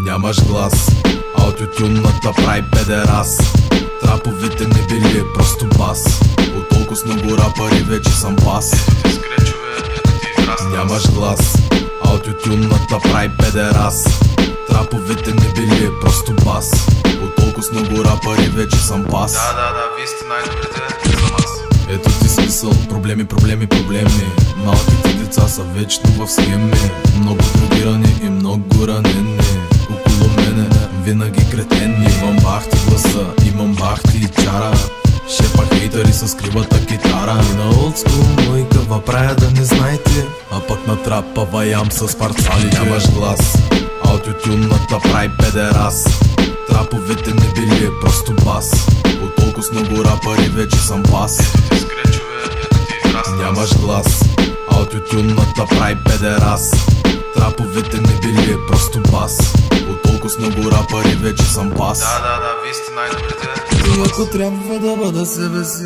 Нямаш глас, аутотюнната прави педерас. Траповите не били просто бас. От толкова с много рапъри вече съм пас. Нямаш глас, аутотюнната прави педерас. Траповите не били просто бас. От толкова с много рапъри вече съм пас. Да, вие сте най-добрите за нас. Ето ти смисъл, проблеми. Малките деца са вечно в схеми. Много другирани и много ранени. Около мене винаги кретени. Имам бахти гласа, имам бахти и чара. Шепа хейтъри с кривата китара. И на олдскул мойка въправя да не знаете. А пък на трапа ваям с парцалите. Нямаш глас, аутотюнната прави педерас. Траповите не били просто бас. От толкова с много рапъри вече съм пас. Нямаш глас, аутотюнната прави педерас. Траповите не били просто бас. От толкова с много рапъри вече съм пас. Да, вие сте най-добрите. И ако трябва да бъда себе си,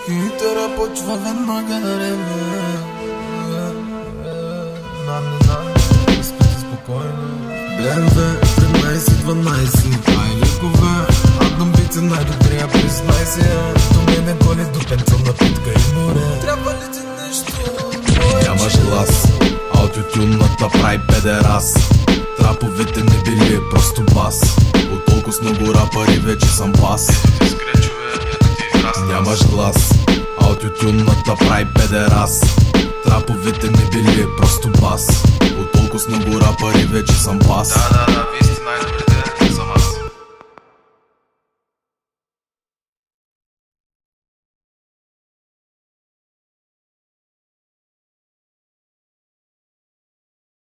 хейтъра почва веднага да реве. Спите спокойно. БМВ 13-12, ай лекове. Адном бице най-добрия, признай се. До мене голи до пенца напитка и море. Трябва ли ти нещо? Нямаш глас, аутотюнната прави педерас. Траповите не били просто бас. От толкова с много рапъри вече съм пас. Нямаш глас, аутотюнната прави педерас. Траповите не били просто бас. От толкова с много рапъри вече съм пас. Да, вие сте най-добрите.